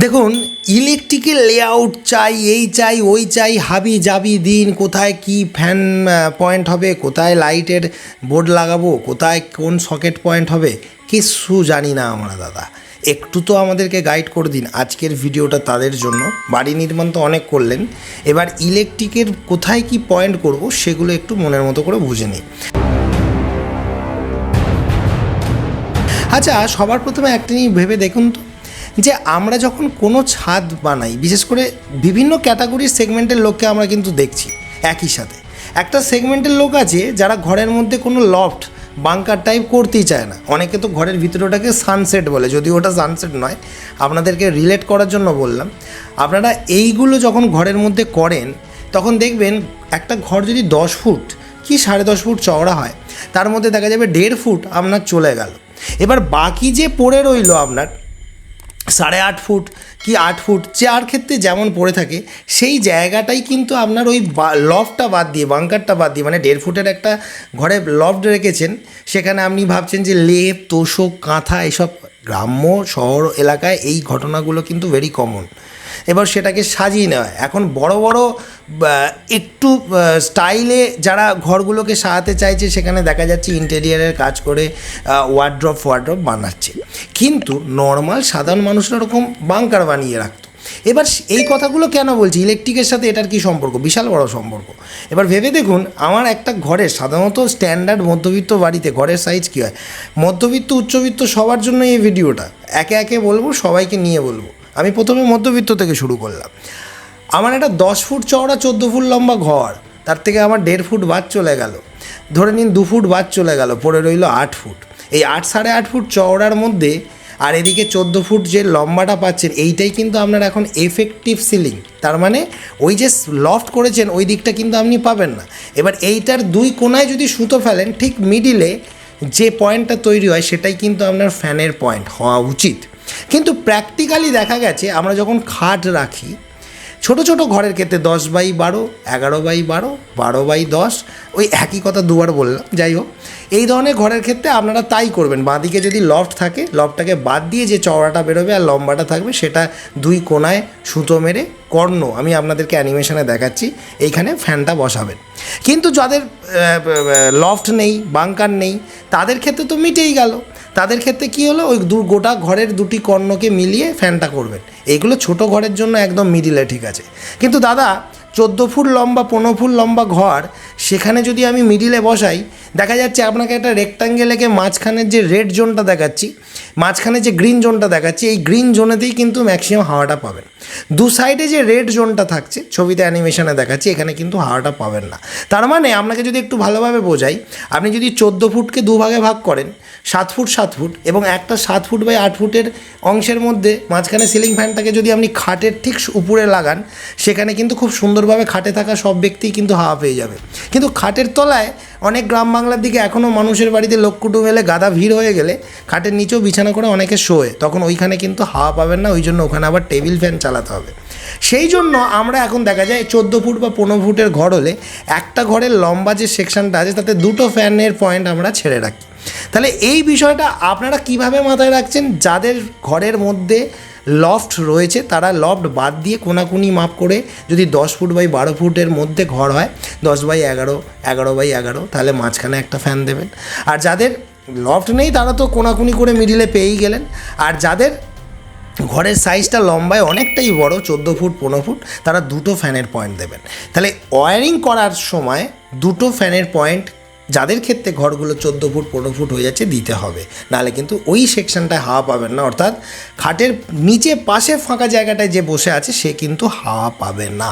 দেখুন, ইলেকট্রিকের লেআউট চাই, এই চাই, ওই চাই, হাবি জাবি দিন, কোথায় কি ফ্যান পয়েন্ট হবে, কোথায় লাইটের বোর্ড লাগাবো, কোথায় কোন সকেট পয়েন্ট হবে, কিছু জানি না আমরা দাদা। একটু তো আমাদেরকে গাইড করে দিন। আজকের ভিডিওটা তাদের জন্য। বাড়ি নির্মাণ তো অনেক করলেন, এবার ইলেকট্রিকের কোথায় কি পয়েন্ট করব সেগুলো একটু মনের মতো করে বুঝে নিই। আচ্ছা, সবার প্রথমে একটা নিয়ে ভেবে দেখুন তো, যে আমরা যখন কোনো ছাদ বানাই, বিশেষ করে বিভিন্ন ক্যাটাগরির সেগমেন্টের লোককে আমরা কিন্তু দেখছি। একই সাথে একটা সেগমেন্টের লোক আছে যারা ঘরের মধ্যে কোনো লফট বাংকার টাইপ করতেই চায় না। অনেকে তো ঘরের ভিতরে ওটাকে সানসেট বলে, যদি ওটা সানসেট নয়, আপনাদেরকে রিলেট করার জন্য বললাম। আপনারা এইগুলো যখন ঘরের মধ্যে করেন তখন দেখবেন একটা ঘর যদি 10 ফুট কি 10.5 ফুট চওড়া হয়, তার মধ্যে দেখা যাবে 1.5 ফুট আপনার চলে গেল। এবার বাকি যে পড়ে রইল আপনার 8.5 ফুট কি 8 ফুট, যার ক্ষেত্রে যেমন পড়ে থাকে, সেই জায়গাটাই কিন্তু আপনার ওই লফটটা বাদ দিয়ে, বাংকারটা বাদ দিয়ে, মানে 1.5 ফুটের একটা ঘরে লফট রেখেছেন, সেখানে আপনি ভাবছেন যে লেপ, তোষক, কাঁথা, এসব গ্রাম্য শহর এলাকায় এই ঘটনাগুলো কিন্তু ভেরি কমন। এবার সেটাকে সাজিয়ে নেওয়া, এখন বড় বড় একটু স্টাইলে যারা ঘরগুলোকে সাজাতে চাইছে, সেখানে দেখা যাচ্ছে ইন্টেরিয়ারের কাজ করে ওয়ার্ড্রপ বানাচ্ছে, কিন্তু নর্মাল সাধারণ মানুষরা ওরকম বাংকার বানিয়ে রাখতো। এবার এই কথাগুলো কেন বলছি, ইলেকট্রিকের সাথে এটার কী সম্পর্ক? বিশাল বড় সম্পর্ক। এবার ভেবে দেখুন, আমার একটা ঘরের সাধারণত স্ট্যান্ডার্ড মধ্যবিত্ত বাড়িতে ঘরের সাইজ কী হয়, মধ্যবিত্ত উচ্চবিত্ত সবার জন্য এই ভিডিওটা, একে একে বলবো, সবাইকে নিয়ে বলবো। আমি প্রথমে মধ্যবিত্ত থেকে শুরু করলাম। আমার একটা 10 ফুট চওড়া 14 ফুট লম্বা ঘর, তার থেকে আমার 1.5 ফুট বাদ চলে গেল, ধরে নিন 2 ফুট বাদ চলে গেল, পড়ে রইল 8 ফুট। এই 8.5 ফুট চওড়ার মধ্যে আর এদিকে 14 ফুট যে লম্বাটা পাচ্ছেন, এইটাই কিন্তু আপনার এখন এফেক্টিভ সিলিং। তার মানে ওই যে লফট করেছেন ওই দিকটা কিন্তু আপনি পাবেন না। এবার এইটার দুই কোণায় যদি সুতো ফেলেন, ঠিক মিডিলে যে পয়েন্টটা তৈরি হয় সেটাই কিন্তু আপনার ফ্যানের পয়েন্ট হওয়া উচিত। কিন্তু প্র্যাকটিক্যালি দেখা গেছে, আমরা যখন খাট রাখি ছোট ছোট ঘরের ক্ষেত্রে 10x12, 11x12, 12x10, ওই একই কথা দুবার বললাম, যাই হোক, এই ধরনের ঘরের ক্ষেত্রে আপনারা তাই করবেন। বাঁদিকে যদি লফট থাকে, লফটটাকে বাদ দিয়ে যে চওড়াটা বেরোবে আর লম্বাটা থাকবে, সেটা দুই কোণায় সুতো মেরে কর্ণ, আমি আপনাদেরকে অ্যানিমেশনে দেখাচ্ছি, এইখানে ফ্যানটা বসাবেন। কিন্তু যাদের লফট নেই, বাংকার নেই, তাদের ক্ষেত্রে তো মিটেই গেল। তাদের ক্ষেত্রে কী হলো, ওই গোটা ঘরের দুটি কর্ণকে মিলিয়ে ফ্যানটা করবেন। এইগুলো ছোট ঘরের জন্য একদম মিডিলে ঠিক আছে। কিন্তু দাদা 14 ফুট লম্বা 15 ফুট লম্বা ঘর, সেখানে যদি আমি মিডিলে বসাই, দেখা যাচ্ছে আপনাকে একটা রেক্টাঙ্গেল এঁকে মাঝখানের যে রেড জোনটা দেখাচ্ছি, মাঝখানে যে গ্রিন জোনটা দেখাচ্ছি, এই গ্রিন জোনেতেই কিন্তু ম্যাক্সিমাম হাওয়াটা পাবেন। দু সাইডে যে রেড জোনটা থাকছে, ছবিতে অ্যানিমেশনে দেখাচ্ছি, এখানে কিন্তু হাওয়াটা পাবেন না। তার মানে আপনাকে যদি একটু ভালোভাবে বোঝাই, আপনি যদি 14 ফুটকে দুভাগে ভাগ করেন, 7 ফুট 7 ফুট, এবং একটা 7 ফুট বাই 8 ফুটের অংশের মধ্যে মাঝখানে সিলিং ফ্যানটাকে যদি আপনি খাটের ঠিক উপরে লাগান, সেখানে কিন্তু খুব সুন্দরভাবে খাটে থাকা সব ব্যক্তিই কিন্তু হাওয়া পেয়ে যাবে। কিন্তু খাটের তলায় অনেক গ্রাম বাংলার দিকে এখনও মানুষের বাড়িতে লোক কুটুম এলে গাদা ভিড় হয়ে গেলে খাটের নিচেও বিছানা করে অনেকে শোয়, তখন ওইখানে কিন্তু হাওয়া পাবেন না, ওই জন্য ওখানে আবার টেবিল ফ্যান চালাতে হবে। সেই জন্য আমরা এখন দেখা যায় 14 ফুট বা 15 ফুটের ঘর হলে একটা ঘরের লম্বা যে সেকশনটা আছে, তাতে দুটো ফ্যানের পয়েন্ট আমরা ছেড়ে রাখি। তাহলে এই বিষয়টা আপনারা কিভাবে মাথায় রাখছেন? যাদের ঘরের মধ্যে লফট রয়েছে, তারা লফট বাদ দিয়ে কোনাকুনি মাপ করে, যদি 10 ফুট বাই 12 ফুটের মধ্যে ঘর হয়, 10x11, 11x11, তাহলে মাঝখানে একটা ফ্যান দেবেন। আর যাদের লফট নেই, তারা তো কোনাকুনি করে মিডিলে পেয়েই গেলেন। আর যাদের ঘরের সাইজটা লম্বায় অনেকটাই বড়, 14 ফুট 15 ফুট, তারা দুটো ফ্যানের পয়েন্ট দেবেন। তাহলে ওয়্যারিং করার সময় দুটো ফ্যানের পয়েন্ট যাদের ক্ষেত্রে ঘরগুলো 14 ফুট 15 ফুট হয়ে যাচ্ছে দিতে হবে, নাহলে কিন্তু ওই সেকশনটায় হাওয়া পাবেন না। অর্থাৎ খাটের নিচে পাশে ফাঁকা জায়গাটায় যে বসে আছে, সে কিন্তু হাওয়া পাবে না।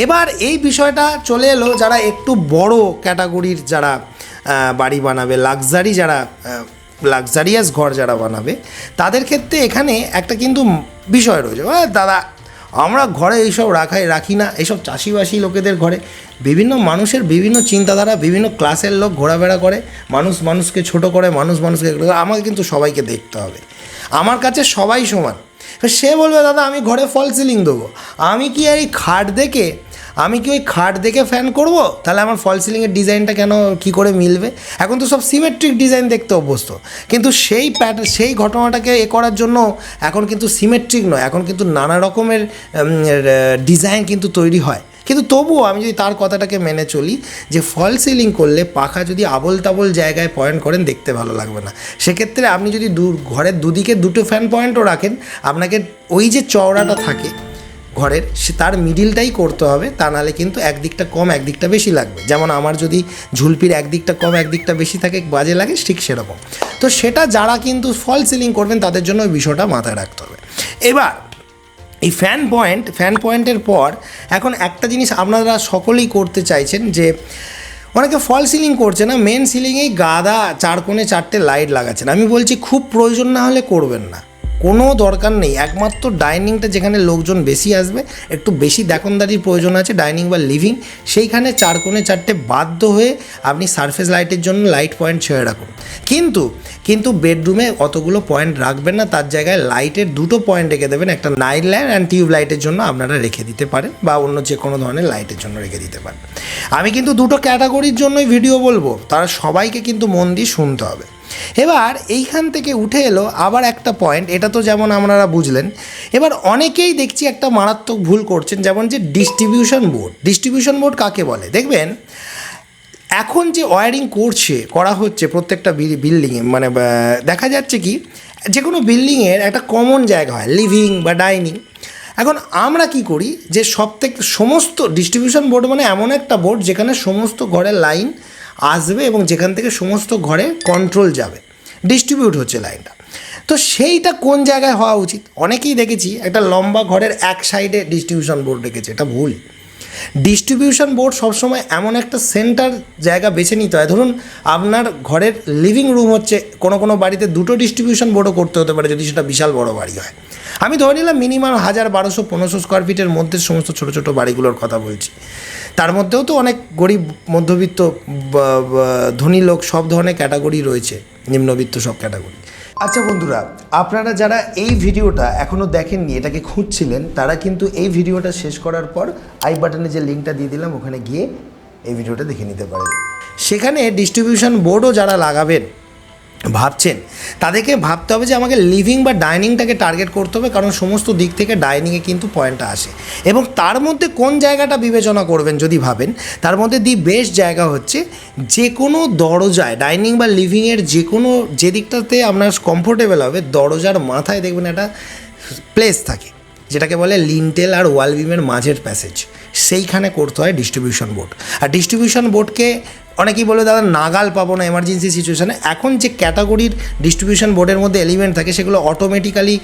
এবার এই বিষয়টা চলে এলো যারা একটু বড় ক্যাটাগরির, যারা বাড়ি বানাবে, লাক্সারিয়াস ঘর যারা বানাবে, তাদের ক্ষেত্রে এখানে একটা কিন্তু বিষয় রয়েছে। দাদা, আমরা ঘরে এইসব রাখি না, এইসব চাষিবাসী লোকেদের ঘরে বিভিন্ন মানুষের বিভিন্ন চিন্তাধারা, বিভিন্ন ক্লাসের লোক ঘোরাফেরা করে, মানুষ মানুষকে ছোট করে, মানুষ মানুষকে, আমাকে কিন্তু সবাইকে দেখতে হবে। আমার কাছে সবাই সমান। সে বলবে, দাদা আমি ঘরে ফল সিলিং দেবো, আমি কি এই খাট দেখে আমি কি ওই খাট দেখে ফ্যান করব? তাহলে আমার ফল সিলিংয়ের ডিজাইনটা কেন কী করে মিলবে? এখন তো সব সিমেট্রিক ডিজাইন দেখতে অভ্যস্ত, কিন্তু সেই ঘটনাটাকে করার জন্য এখন কিন্তু সিমেট্রিক নয়, এখন কিন্তু নানা রকমের ডিজাইন কিন্তু তৈরি হয়। কিন্তু তবুও আমি যদি তার কথাটাকে মেনে চলি যে ফল সিলিং করলে পাখা যদি আবল তাবল জায়গায় পয়েন্ট করেন দেখতে ভালো লাগবে না। সেক্ষেত্রে আপনি যদি ঘরের দুদিকে দুটো ফ্যান পয়েন্টও রাখেন, আপনাকে ওই যে চওড়াটা থাকে ঘরের তার মিডিলটাই করতে হবে, তা নাহলে কিন্তু একদিকটা কম একদিকটা বেশি লাগবে। যেমন আমার যদি ঝুলপির একদিকটা কম একদিকটা বেশি থাকে বাজে লাগে, ঠিক সেরকম। তো সেটা যারা কিন্তু ফল সিলিং করবেন তাদের জন্য ওই বিষয়টা মাথায় রাখতে হবে। এবার এই ফ্যান পয়েন্টের পর এখন একটা জিনিস আপনারা সকলেই করতে চাইছেন যে অনেকে ফল সিলিং করছে না, মেন সিলিংয়েই গাদা 4 কোণে 4টে লাইট লাগাচ্ছেন। আমি বলছি খুব প্রয়োজন না হলে করবেন না, কোনো দরকার নেই। একমাত্র ডাইনিংটা যেখানে লোকজন বেশি আসবে, একটু বেশি দেখনদারির প্রয়োজন আছে ডাইনিং বা লিভিং, সেইখানে 4 কোণে 4টে বাধ্য হয়ে আপনি সারফেস লাইটের জন্য লাইট পয়েন্ট ছেড়ে রাখুন। কিন্তু বেডরুমে অতগুলো পয়েন্ট রাখবেন না, তার জায়গায় লাইটের 2টো পয়েন্ট রেখে দেবেন। একটা নাইট ল্যাম্প অ্যান্ড টিউব লাইটের জন্য আপনারা রেখে দিতে পারেন, বা অন্য যে কোনো ধরনের লাইটের জন্য রেখে দিতে পারেন। আমি কিন্তু 2টো ক্যাটাগরির জন্যই ভিডিও বলবো, তারা সবাইকে কিন্তু মন দিয়ে শুনতে হবে। এবার এইখান থেকে উঠে এলো আবার একটা পয়েন্ট, এটা তো যেমন আপনারা বুঝলেন। এবার অনেকেই দেখছি একটা মারাত্মক ভুল করছেন, যেমন যে ডিস্ট্রিবিউশন বোর্ড কাকে বলে? দেখবেন এখন যে ওয়্যারিং করা হচ্ছে প্রত্যেকটা বিল্ডিংয়ে, মানে দেখা যাচ্ছে কি যে কোনো বিল্ডিংয়ের একটা কমন জায়গা হয় লিভিং বা ডাইনিং। এখন আমরা কি করি যে সমস্ত ডিস্ট্রিবিউশন বোর্ড মানে এমন একটা বোর্ড যেখানে সমস্ত ঘরের লাইন আসবে এবং যেখান থেকে সমস্ত ঘরে কন্ট্রোল যাবে, ডিস্ট্রিবিউট হচ্ছে লাইনটা। তো সেইটা কোন জায়গায় হওয়া উচিত? অনেকেই দেখেছি একটা লম্বা ঘরের এক সাইডে ডিস্ট্রিবিউশন বোর্ড রেখেছে, এটা ভুল। ডিস্ট্রিবিউশন বোর্ড সবসময় এমন একটা সেন্টার জায়গা বেছে নিতে হয়। ধরুন আপনার ঘরের লিভিং রুম হচ্ছে, কোনো বাড়িতে 2টো ডিস্ট্রিবিউশন বোর্ডও করতে হতে পারে যদি সেটা বিশাল বড় বাড়ি হয়। আমি ধরে নিলাম মিনিমাম 1000-1200-1500 স্কোয়ার ফিটের মধ্যে সমস্ত ছোটো ছোটো বাড়িগুলোর কথা বলছি। তার মধ্যেও তো অনেক গরিব, মধ্যবিত্ত, ধনী লোক, সব ধরনের ক্যাটাগরি রয়েছে, নিম্নবিত্ত সব ক্যাটাগরি। আচ্ছা বন্ধুরা, আপনারা যারা এই ভিডিওটা এখনও দেখেননি, এটাকে খুঁজছিলেন, তারা কিন্তু এই ভিডিওটা শেষ করার পর আই বাটনে যে লিঙ্কটা দিয়ে দিলাম ওখানে গিয়ে এই ভিডিওটা দেখে নিতে পারেন। সেখানে ডিস্ট্রিবিউশন বোর্ডও যারা লাগাবেন ভাবছেন, তাদেরকে ভাবতে হবে যে আমাকে লিভিং বা ডাইনিংটাকে টার্গেট করতে হবে, কারণ সমস্ত দিক থেকে ডাইনিংয়ে কিন্তু পয়েন্টটা আসে। এবং তার মধ্যে কোন জায়গাটা বিবেচনা করবেন যদি ভাবেন, তার মধ্যে বেস্ট জায়গা হচ্ছে যে কোনো দরজায়, ডাইনিং বা লিভিংয়ের যে দিকটাতে আপনার কমফোর্টেবল হবে, দরজার মাথায় দেখবেন একটা প্লেস থাকে যেটাকে বলে লিন্টেল আর ওয়াল বিমের মাঝের প্যাসেজ, সেইখানে করতে হয় ডিস্ট্রিবিউশন বোর্ড। আর ডিস্ট্রিবিউশন বোর্ডকে অনেকেই বলে দাদা নাগাল পাবো না এমার্জেন্সি সিচুয়েশানে। এখন যে ক্যাটাগরির ডিস্ট্রিবিউশন বোর্ডের মধ্যে এলিমেন্ট থাকে সেগুলো অটোমেটিক্যালি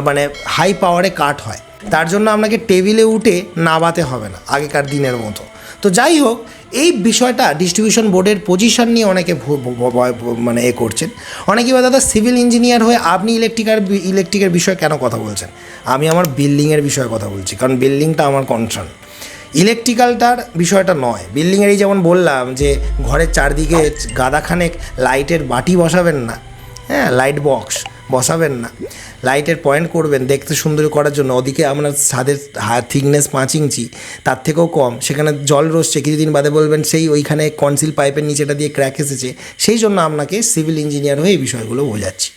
মানে হাই পাওয়ারে কাট হয়, তার জন্য আপনাকে টেবিলে উঠে নাবাতে হবে না আগেকার দিনের মতো। তো যাই হোক, এই বিষয়টা ডিস্ট্রিবিউশন বোর্ডের পজিশন নিয়ে অনেকে মানে করছেন। অনেকেই বা দাদা সিভিল ইঞ্জিনিয়ার হয়ে আপনি ইলেকট্রিকের বিষয়ে কেন কথা বলছেন? আমি আমার বিল্ডিংয়ের বিষয়ে কথা বলছি, কারণ বিল্ডিংটা আমার কনসার্ন, ইলেকট্রিক্যালটার বিষয়টা নয়। বিল্ডিংয়ের এই যেমন বললাম যে ঘরের চারদিকে গাদাখানেক লাইটের বাটি বসাবেন না, হ্যাঁ, লাইট বক্স বসাবেন না, লাইটের পয়েন্ট করবেন দেখতে সুন্দর করার জন্য। ওদিকে আপনার ছাদের থিকনেস 5 ইঞ্চি, তার থেকেও কম, সেখানে জল রসছে, কিছুদিন বাদে বলবেন সেই ওইখানে কনসিল পাইপের নিচেটা দিয়ে ক্র্যাক এসেছে। সেই জন্য আপনাকে সিভিল ইঞ্জিনিয়ার হয়ে এই বিষয়গুলো বোঝাচ্ছি।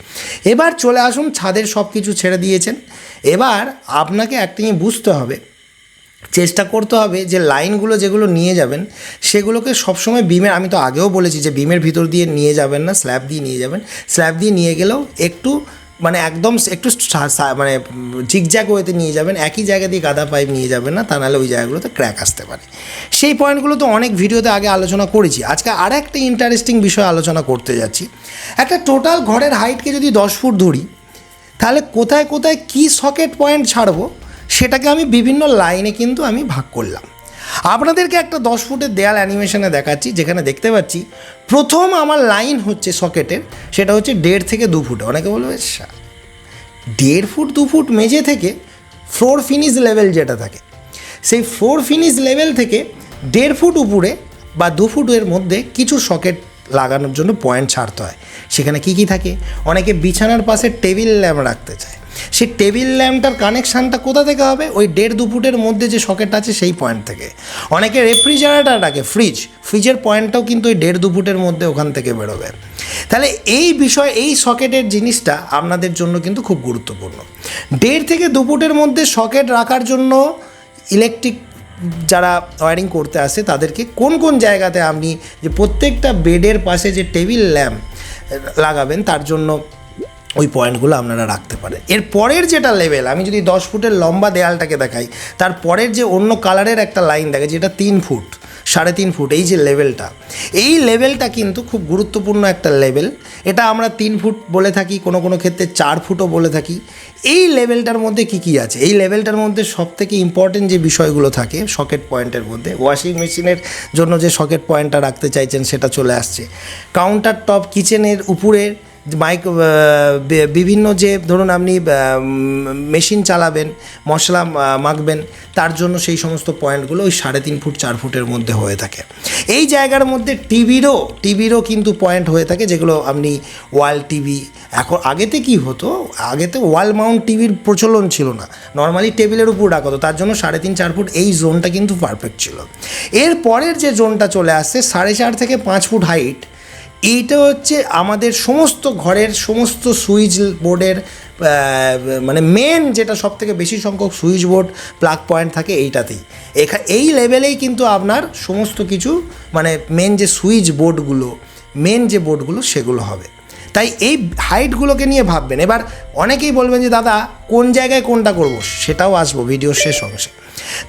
এবার চলে আসুন, ছাদের সব কিছু ছেড়ে দিয়েছেন, এবার আপনাকে একটা জিনিস বুঝতে হবে, চেষ্টা করতে হবে যে লাইনগুলো যেগুলো নিয়ে যাবেন সেগুলোকে সবসময় বিমের, আমি তো আগেও বলেছি যে বিমের ভিতর দিয়ে নিয়ে যাবেন না, স্ল্যাব দিয়ে নিয়ে যাবেন। স্ল্যাব দিয়ে নিয়ে গেলেও একটু মানে একদম একটু মানে জিগজ্যাগ ওয়েতে নিয়ে যাবেন, একই জায়গা দিয়ে গাদা পাইপ নিয়ে যাবেন না, তা নাহলে ওই জায়গাগুলোতে ক্র্যাক আসতে পারে। সেই পয়েন্টগুলো তো অনেক ভিডিওতে আগে আলোচনা করেছি। আজকে আর একটা ইন্টারেস্টিং বিষয় আলোচনা করতে যাচ্ছি। একটা টোটাল ঘরের হাইটকে যদি 10 ফুট ধরি, তাহলে কোথায় কোথায় কী সকেট পয়েন্ট ছাড়বো সেটাকে আমি বিভিন্ন লাইনে কিন্তু আমি ভাগ করলাম। আপনাদেরকে একটা 10 ফুটের দেয়াল অ্যানিমেশনে দেখাচ্ছি, যেখানে দেখতে পাচ্ছি প্রথম আমার লাইন হচ্ছে সকেটের, সেটা হচ্ছে 1.5 থেকে 2 ফুট। অনেকে বলবে 1.5 ফুট 2 ফুট মেঝে থেকে ফ্লোর ফিনিশ লেভেল যেটা থাকে, সেই ফ্লোর ফিনিশ লেভেল থেকে 1.5 ফুট উপরে বা 2 ফুটের মধ্যে কিছু সকেট লাগানোর জন্য পয়েন্ট ছাড়তে হয়। সেখানে কি থাকে, অনেকে বিছানার পাশে টেবিল ল্যাম্প রাখতে চায়, সেই টেবিল ল্যাম্পটার কানেকশানটা কোথা থেকে হবে, ওই 1.5-2 ফুটের মধ্যে যে সকেট আছে সেই পয়েন্ট থেকে। অনেকে রেফ্রিজারেটর রাখে, ফ্রিজের পয়েন্টটাও কিন্তু ওই 1.5-2 ফুটের মধ্যে ওখান থেকে বেরোবে। তাহলে এই বিষয়, এই সকেটের জিনিসটা আপনাদের জন্য কিন্তু খুব গুরুত্বপূর্ণ। 1.5 থেকে 2 ফুটের মধ্যে সকেট রাখার জন্য ইলেকট্রিক যারা ওয়্যারিং করতে আসে তাদেরকে কোন কোন জায়গাতে আপনি যে প্রত্যেকটা বেডের পাশে যে টেবিল ল্যাম্প লাগাবেন তার জন্য ওই পয়েন্টগুলো আপনারা রাখতে পারেন। এর পরের যেটা লেভেল, আমি যদি 10 ফুটের লম্বা দেয়ালটাকে দেখাই, তার পরের যে অন্য কালারের একটা লাইন দেখে যেটা 3 ফুট 3.5 ফুট, এই যে লেভেলটা, এই লেভেলটা কিন্তু খুব গুরুত্বপূর্ণ একটা লেভেল। এটা আমরা 3 ফুট বলে থাকি, কোনো কোনো ক্ষেত্রে 4 ফুটও বলে থাকি। এই লেভেলটার মধ্যে কি আছে, এই লেভেলটার মধ্যে সবথেকে ইম্পর্টেন্ট যে বিষয়গুলো থাকে সকেট পয়েন্টের মধ্যে, ওয়াশিং মেশিনের জন্য যে সকেট পয়েন্টটা রাখতে চাইছেন সেটা চলে আসছে। কাউন্টার টপ, কিচেনের উপরের বিভিন্ন যে ধরুন আপনি মেশিন চালাবেন, মশলা মাখবেন, তার জন্য সেই সমস্ত পয়েন্টগুলো ওই 3.5 ফুট 4 ফুটের মধ্যে হয়ে থাকে। এই জায়গার মধ্যে টিভিরও কিন্তু পয়েন্ট হয়ে থাকে, যেগুলো আপনি ওয়াল টিভি, এখন আগেতে কি হতো, আগেতে ওয়াল মাউন্ট টিভির প্রচলন ছিল না, নর্মালি টেবিলের উপর রাখা হতো, তার জন্য 3.5-4 ফুট এই জোনটা কিন্তু পারফেক্ট ছিল। এর পরের যে জোনটা চলে আসছে 4.5 থেকে 5 ফুট হাইট, এইটা হচ্ছে আমাদের সমস্ত ঘরের সমস্ত সুইচ বোর্ডের মানে মেন যেটা সবথেকে বেশি সংখ্যক সুইচ বোর্ড প্লাগ পয়েন্ট থাকে এইটাতেই। এই লেভেলেই কিন্তু আপনার সমস্ত কিছু মানে মেন যে সুইচ বোর্ডগুলো, মেন যে বোর্ডগুলো সেগুলো হবে। তাই এই হাইটগুলোকে নিয়ে ভাববেন। এবার অনেকেই বলবেন যে দাদা কোন জায়গায় কোনটা করব, সেটাও আসবো ভিডিওর শেষ অংশে।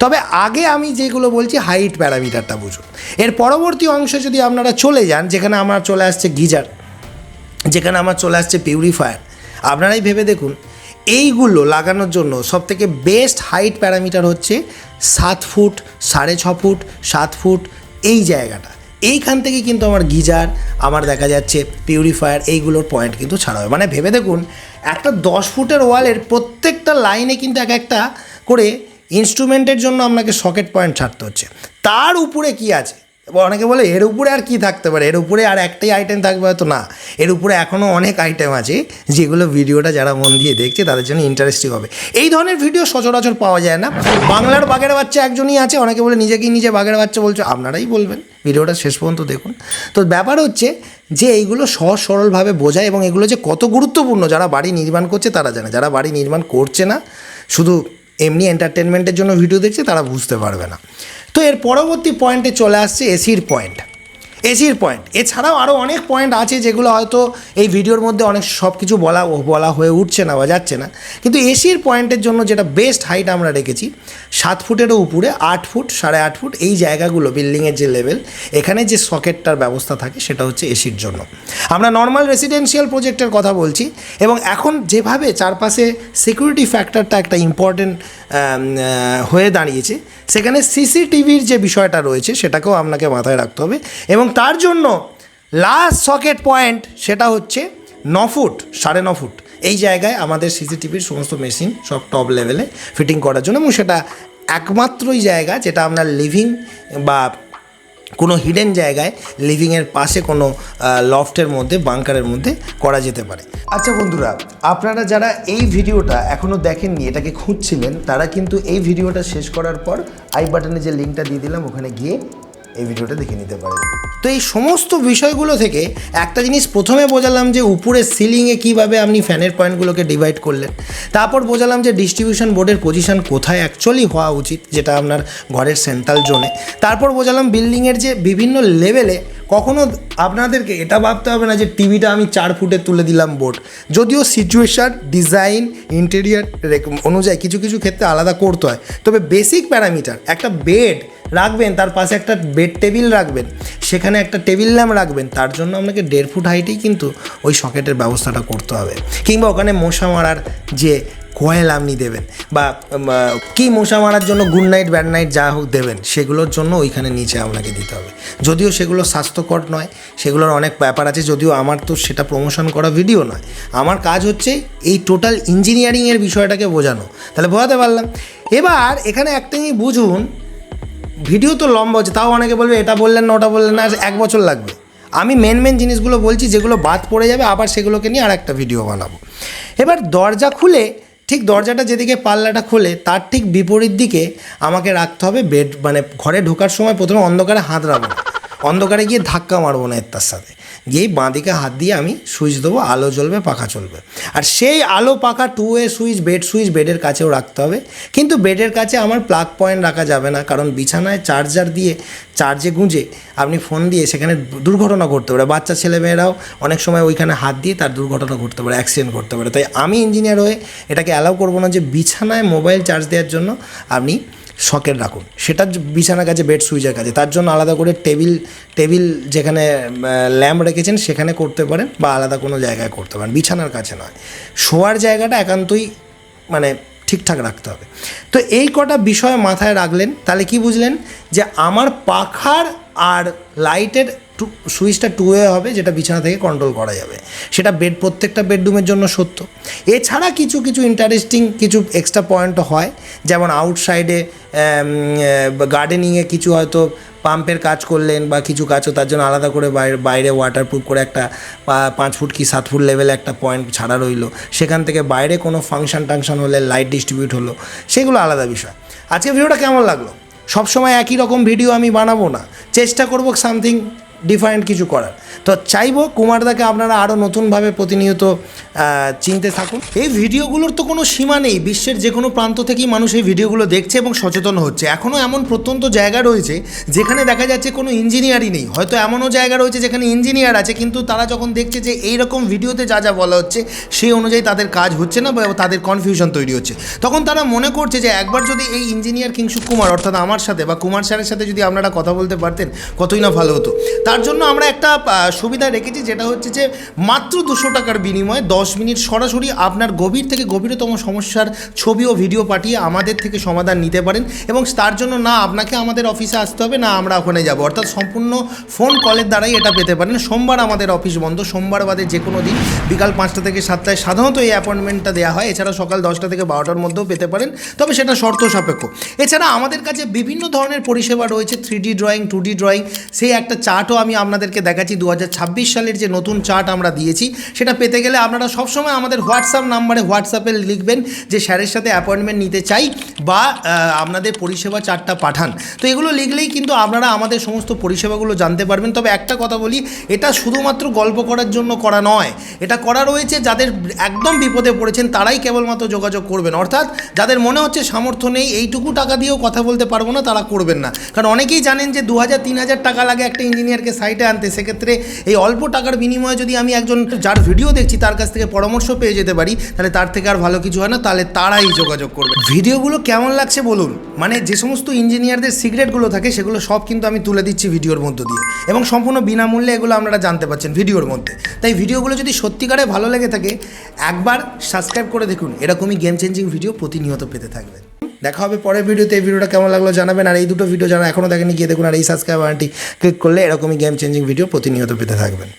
তবে আগে আমি যেগুলো বলছি হাইট প্যারামিটারটা বুঝুন। এর পরবর্তী অংশে যদি আপনারা চলে যান, যেখানে আমার চলে আসছে গিজার, যেখানে আমার চলে আসছে পিউরিফায়ার, আপনারাই ভেবে দেখুন এইগুলো লাগানোর জন্য সবথেকে বেস্ট হাইট প্যারামিটার হচ্ছে 7 ফুট 6.5 ফুট 7 ফুট এই জায়গাটা। এইখান থেকে কিন্তু আমার গিজার, আমার দেখা যাচ্ছে পিউরিফায়ার, এইগুলোর পয়েন্ট কিন্তু ছাড়া হবে। মানে ভেবে দেখুন একটা 10 ফুটের ওয়ালের প্রত্যেকটা লাইনে কিন্তু এক একটা করে ইনস্ট্রুমেন্টের জন্য আপনাকে সকেট পয়েন্ট ছাড়তে হচ্ছে। তার উপরে কি আছে, অনেকে বলে এর উপরে আর কি থাকতে পারে, এর উপরে আর একটাই আইটেম থাকবে, হয়তো না, এর উপরে এখনও অনেক আইটেম আছে যেগুলো ভিডিওটা যারা মন দিয়ে দেখছে তাদের জন্য ইন্টারেস্টিং হবে। এই ধরনের ভিডিও সচরাচর পাওয়া যায় না। বাংলার বাঘের বাচ্চা একজনই আছে, অনেকে বলে নিজেকেই নিজে বাঘের বাচ্চা বলছো, আপনারাই বলবেন, ভিডিওটা শেষ পর্যন্ত দেখুন। তো ব্যাপার হচ্ছে যে এইগুলো সহজ সরলভাবে বোঝায় এবং এগুলো যে কত গুরুত্বপূর্ণ যারা বাড়ি নির্মাণ করছে তারা জানে, যারা বাড়ি নির্মাণ করছে না শুধু এমনি এন্টারটেনমেন্টের জন্য ভিডিও দেখছে তারা বুঝতে পারবে না। তো এর পরবর্তী পয়েন্টে চলে আসছে এসির পয়েন্ট। এছাড়াও আরও অনেক পয়েন্ট আছে যেগুলো হয়তো এই ভিডিওর মধ্যে অনেক সব কিছু বলা হয়ে উঠছে না বা যাচ্ছে না, কিন্তু এসির পয়েন্টের জন্য যেটা বেস্ট হাইট আমরা রেখেছি 7 ফুটেরও উপরে 8 ফুট 8.5 ফুট এই জায়গাগুলো বিল্ডিংয়ের যে লেভেল, এখানে যে সকেটটার ব্যবস্থা থাকে সেটা হচ্ছে এসির জন্য। আমরা নর্মাল রেসিডেন্সিয়াল প্রজেক্টের কথা বলছি এবং এখন যেভাবে চারপাশে সিকিউরিটি ফ্যাক্টরটা একটা ইম্পর্টেন্ট হয়ে দাঁড়িয়েছে, সেখানে সিসিটিভির যে বিষয়টা রয়েছে সেটাকেও আপনাকে মাথায় রাখতে হবে এবং তার জন্য লাস্ট সকেট পয়েন্ট সেটা হচ্ছে 9 ফুট 9.5 ফুট এই জায়গায় আমাদের সিসিটিভির সমস্ত মেশিন সব টপ লেভেলে ফিটিং করার জন্য, এবং সেটা একমাত্রই জায়গা যেটা আপনার লিভিং বা কোনো হিডেন জায়গায় লিভিংয়ের পাশে কোনো লফটের মধ্যে বাংকারের মধ্যে করা যেতে পারে। আচ্ছা বন্ধুরা, আপনারা যারা এই ভিডিওটা এখনও দেখেননি, এটাকে খুঁজছিলেন, তারা কিন্তু এই ভিডিওটা শেষ করার পর আই বাটনে যে লিঙ্কটা দিয়ে দিলাম ওখানে গিয়ে এই ভিডিওটা দেখে নিতে পারেন। তো এই সমস্ত বিষয়গুলো থেকে একটা জিনিস প্রথমে বোঝালাম যে উপরে সিলিংয়ে কীভাবে আপনি ফ্যানের পয়েন্টগুলোকে ডিভাইড করলেন, তারপর বোঝালাম যে ডিস্ট্রিবিউশন বোর্ডের পজিশন কোথায় অ্যাকচুয়ালি হওয়া উচিত, যেটা আপনার ঘরের সেন্ট্রাল জোনে, তারপর বোঝালাম বিল্ডিংয়ের যে বিভিন্ন লেভেলে কখনও আপনাদেরকে এটা ভাবতে হবে না যে টিভিটা আমি 4 ফুটে তুলে দিলাম বোর্ড, যদিও সিচুয়েশান ডিজাইন ইন্টেরিয়ার অনুযায়ী কিছু কিছু ক্ষেত্রে আলাদা করতে হয়, তবে বেসিক প্যারামিটার একটা বেড রাখবেন, তার পাশে একটা বেড টেবিল রাখবেন, সেখানে একটা টেবিল ল্যাম্প রাখবেন, তার জন্য আপনাকে 1.5 ফুট হাইটেই কিন্তু ওই সকেটের ব্যবস্থাটা করতে হবে। কিংবা ওখানে মশা মারার যে কয়েল আপনি দেবেন বা কি মশা মারার জন্য গুড নাইট ব্যাড নাইট যা হোক দেবেন, সেগুলোর জন্য ওইখানে নিচে আপনাকে দিতে হবে। যদিও সেগুলো স্বাস্থ্যকর নয়, সেগুলোর অনেক ব্যাপার আছে, যদিও আমার তো সেটা প্রমোশন করা ভিডিও নয়, আমার কাজ হচ্ছে এই টোটাল ইঞ্জিনিয়ারিংয়ের বিষয়টাকে বোঝানো। তাহলে বোঝাতে পারলাম। এবার এখানে একটা বুঝুন, ভিডিও তো লম্বা হচ্ছে, তাও অনেকে বলবে এটা বললেন না ওটা বললেন না, 1 বছর লাগবে। আমি মেন জিনিসগুলো বলছি, যেগুলো বাদ পড়ে যাবে আবার সেগুলোকে নিয়ে আর একটা ভিডিও বানাবো। এবার দরজা খুলে, ঠিক দরজাটা যেদিকে পাল্লাটা খোলে তার ঠিক বিপরীত দিকে আমাকে রাখতে হবে বেড, মানে ঘরে ঢোকার সময় প্রথমে অন্ধকারে হাত রাখবো না, অন্ধকারে গিয়ে ধাক্কা মারবো না এর তার সাথে, গিয়েই বাঁ দিকে হাত দিয়ে আমি সুইচ দেবো, আলো জ্বলবে, পাখা চলবে। আর সেই আলো পাখা 2 ওয়ে সুইচ বেডের কাছেও রাখতে হবে, কিন্তু বেডের কাছে আমার প্লাগ পয়েন্ট রাখা যাবে না, কারণ বিছানায় চার্জার দিয়ে চার্জে গুঁজে আপনি ফোন দিয়ে সেখানে দুর্ঘটনা ঘটতে পারে, বাচ্চা ছেলেমেয়েরাও অনেক সময় ওইখানে হাত দিয়ে তার দুর্ঘটনা ঘটতে পারে, অ্যাক্সিডেন্ট করতে পারে। তাই আমি ইঞ্জিনিয়ার হয়ে এটাকে অ্যালাউ করবো না যে বিছানায় মোবাইল চার্জ দেওয়ার জন্য আপনি সকেট রাখুন, সেটা বিছানার কাছে, বেড সুইচের কাছে। তার জন্য আলাদা করে টেবিল যেখানে ল্যাম্প রেখেছেন সেখানে করতে পারেন, বা আলাদা কোনো জায়গায় করতে পারেন, বিছানার কাছে নয়। শোয়ার জায়গাটা একান্তই মানে ঠিকঠাক রাখতে হবে। তো এই কটা বিষয় মাথায় রাখলেন, তাহলে কি বুঝলেন যে আমার পাখার আর লাইটের সুইচটা 2 ওয়ে হবে, যেটা বিছানা থেকে কন্ট্রোল করা যাবে। সেটা প্রত্যেকটা বেডরুমের জন্য সত্য। এছাড়া কিছু ইন্টারেস্টিং কিছু এক্সট্রা পয়েন্টও হয়, যেমন আউটসাইডে গার্ডেনিংয়ে কিছু হয়তো পাম্পের কাজ করলেন বা কিছু কাজও, তার জন্য আলাদা করে বাইরে ওয়াটারপ্রুফ করে একটা 5 ফুট কি 7 ফুট লেভেলে একটা পয়েন্ট ছাড়া রইলো, সেখান থেকে বাইরে কোনো ফাংশন হলে লাইট ডিস্ট্রিবিউট হলো, সেগুলো আলাদা বিষয়। আজকে ভিডিওটা কেমন লাগলো? সবসময় একই রকম ভিডিও আমি বানাবো না, চেষ্টা করবো সামথিং ডিফারেন্ট কিছু করার। তো চাইবো কুমারদাকে আপনারা আরও নতুনভাবে প্রতিনিয়ত চিনতে থাকুন। এই ভিডিওগুলোর তো কোনো সীমা নেই, বিশ্বের যে কোনো প্রান্ত থেকেই মানুষ এই ভিডিওগুলো দেখছে এবং সচেতন হচ্ছে। এখনও এমন প্রত্যন্ত জায়গা রয়েছে যেখানে দেখা যাচ্ছে কোনো ইঞ্জিনিয়ারই নেই, হয়তো এমনও জায়গা রয়েছে যেখানে ইঞ্জিনিয়ার আছে, কিন্তু তারা যখন দেখছে যে এই রকম ভিডিওতে যা বলা হচ্ছে সেই অনুযায়ী তাদের কাজ হচ্ছে না বা তাদের কনফিউশন তৈরি হচ্ছে, তখন তারা মনে করছে যে একবার যদি এই ইঞ্জিনিয়ার কিংশুক কুমার অর্থাৎ আমার সাথে বা কুমার স্যারের সাথে যদি আপনারা কথা বলতে পারতেন কতই না ভালো হতো। তার জন্য আমরা একটা সুবিধা রেখেছি, যেটা হচ্ছে যে মাত্র 200 টাকার বিনিময়ে 10 মিনিট সরাসরি আপনার গভীর থেকে গভীরতম সমস্যার ছবি ও ভিডিও পাঠিয়ে আমাদের থেকে সমাধান নিতে পারেন, এবং তার জন্য না আপনাকে আমাদের অফিসে আসতে হবে না আমরা ওখানে যাব, অর্থাৎ সম্পূর্ণ ফোন কলের দ্বারাই এটা পেতে পারেন। সোমবার আমাদের অফিস বন্ধ, সোমবার বাদে যে কোনো দিন বিকাল 5টা থেকে 7টায় সাধারণত এই অ্যাপয়েন্টমেন্টটা দেওয়া হয়। এছাড়া সকাল 10টা থেকে 12টার মধ্যেও পেতে পারেন, তবে সেটা শর্ত সাপেক্ষ। এছাড়া আমাদের কাছে বিভিন্ন ধরনের পরিষেবা রয়েছে, 3D ড্রয়িং, 2D ড্রয়িং, সেই একটা চার্টও আমি আপনাদেরকে দেখাচ্ছি। 2026 সালের যে নতুন চার্ট আমরা দিয়েছি, সেটা পেতে গেলে আপনারা সবসময় আমাদের হোয়াটসঅ্যাপ নাম্বারে হোয়াটসঅ্যাপে লিখবেন যে স্যারের সাথে অ্যাপয়েন্টমেন্ট নিতে চাই বা আপনাদের পরিষেবা চার্টটা পাঠান। তো এগুলো লিখলেই কিন্তু আপনারা আমাদের সমস্ত পরিষেবাগুলো জানতে পারবেন। তবে একটা কথা বলি, এটা শুধুমাত্র গল্প করার জন্য করা নয়, এটা করা রয়েছে যাদের একদম বিপদে পড়েছেন তারাই কেবলমাত্র যোগাযোগ করবেন, অর্থাৎ যাদের মনে হচ্ছে সামর্থ্য নেই, এইটুকু টাকা দিয়েও কথা বলতে পারবো না, তারা করবেন না। কারণ অনেকেই জানেন যে 2000-3000 টাকা লাগে একটা ইঞ্জিনিয়ারকে সাইটে আনতে। সেক্ষেত্রে এই অল্প টাকার বিনিময়ে যদি আমি একজন যার ভিডিও দেখছি তার কাছ থেকে পরামর্শ পেয়ে যেতে পারি, তাহলে তার থেকে আর ভালো কিছু হয় না, তাহলে তারাই যোগাযোগ করবে। ভিডিওগুলো কেমন লাগছে বলুন, মানে যে সমস্ত ইঞ্জিনিয়ারদের সিক্রেটগুলো থাকে সেগুলো সব কিন্তু আমি তুলে দিচ্ছি ভিডিওর মধ্য দিয়ে, এবং সম্পূর্ণ বিনামূল্যে এগুলো আপনারা জানতে পারছেন ভিডিওর মধ্যে। তাই ভিডিওগুলো যদি সত্যিকারে ভালো লেগে থাকে একবার সাবস্ক্রাইব করে দেখুন, এরকমই গেম চেঞ্জিং ভিডিও প্রতিনিয়ত পেতে থাকবেন। দেখা হবে পরের ভিডিওতে। এই ভিডিওটা কেমন লাগলো জানাবেন, আর এই দুটো ভিডিও যারা এখনও দেখেনি গিয়ে দেখুন, আর এই সাবস্ক্রাইব বাটনটি ক্লিক করলে এরকমই গেম চেঞ্জিং ভিডিও প্রতিনিয়ত পেতে থাকবেন।